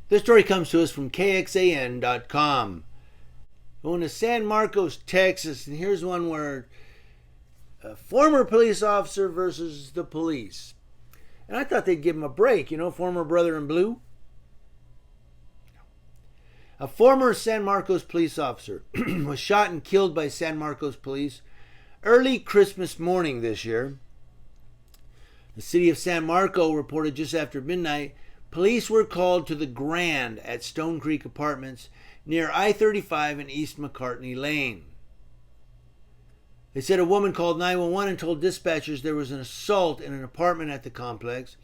This story comes to us from KXAN.com. Going to San Marcos, Texas, and here's one where a former police officer versus the police. And I thought they'd give him a break, former brother in blue. A former San Marcos police officer was shot and killed by San Marcos police early Christmas morning this year. The city of San Marcos reported just after midnight police were called to the Grand at Stone Creek Apartments near I-35 and East McCartney Lane. They said a woman called 911 and told dispatchers there was an assault in an apartment at the complex.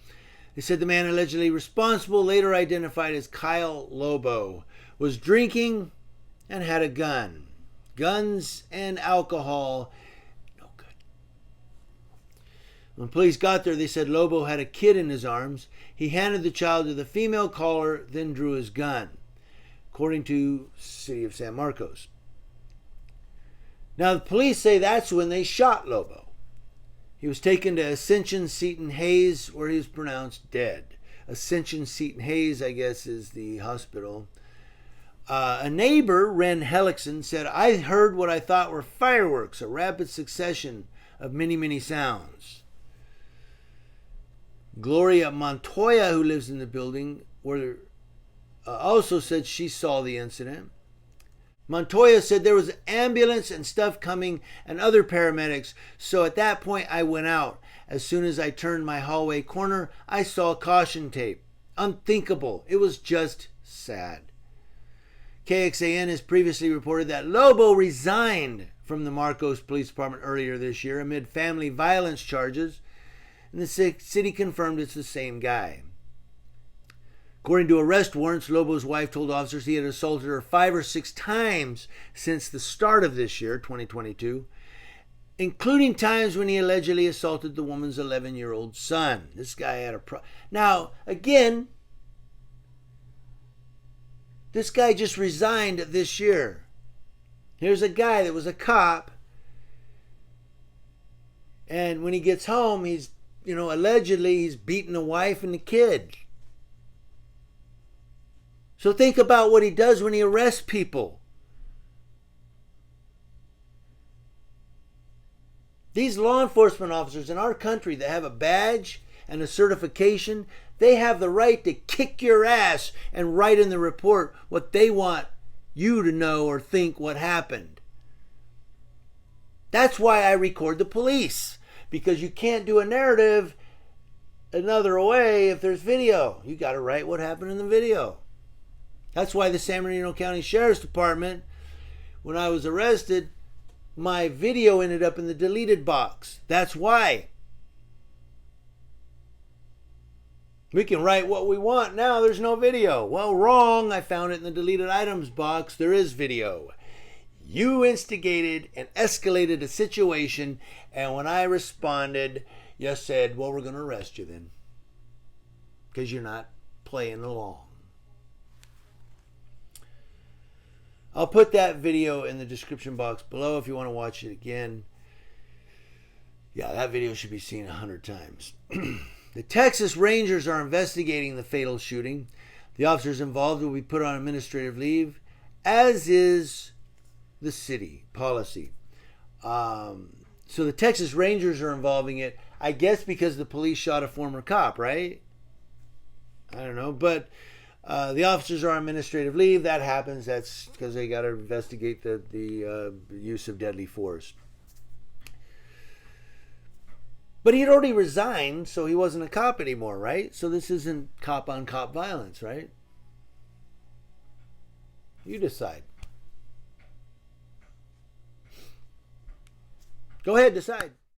They said the man allegedly responsible, later identified as Kyle Lobo, was drinking and had a gun. Guns and alcohol, no good. When police got there, they said Lobo had a kid in his arms. He handed the child to the female caller, then drew his gun, according to the city of San Marcos. Now, the police say that's when they shot Lobo. He was taken to Ascension Seton Hayes, where he was pronounced dead. Ascension Seton Hayes, I guess, is the hospital. A neighbor, Ren Hellickson, said, "I heard what I thought were fireworks, a rapid succession of many, many sounds." Gloria Montoya, who lives in the building, also said she saw the incident. Montoya said there was an ambulance and stuff coming and other paramedics, so at that point I went out. As soon as I turned my hallway corner, I saw caution tape. Unthinkable. It was just sad. KXAN has previously reported that Lobo resigned from the Marcos Police Department earlier this year amid family violence charges, and the city confirmed it's the same guy. According to arrest warrants, Lobo's wife told officers he had assaulted her 5 or 6 times since the start of this year, 2022, including times when he allegedly assaulted the woman's 11-year-old son. This guy had Now, again, this guy just resigned this year. Here's a guy that was a cop, and when he gets home, he's, allegedly he's beating the wife and the kid. So think about what he does when he arrests people. These law enforcement officers in our country that have a badge and a certification, they have the right to kick your ass and write in the report what they want you to know or think what happened. That's why I record the police, because you can't do a narrative another way if there's video. You got to write what happened in the video. That's why the San Bernardino County Sheriff's Department, when I was arrested, my video ended up in the deleted box. That's why. We can write what we want now. There's no video. Well, wrong. I found it in the deleted items box. There is video. You instigated and escalated a situation, and when I responded, you said, well, we're going to arrest you then, because you're not playing along. I'll put that video in the description box below if you want to watch it again. Yeah, that video should be seen 100 times. The Texas Rangers are investigating the fatal shooting. The officers involved will be put on administrative leave, as is the city policy. So the Texas Rangers are involving it, I guess because the police shot a former cop, right? I don't know, but the officers are on administrative leave. That happens. That's because they got to investigate the use of deadly force. But he had already resigned, so he wasn't a cop anymore, right? So this isn't cop-on-cop violence, right? You decide. Go ahead, decide.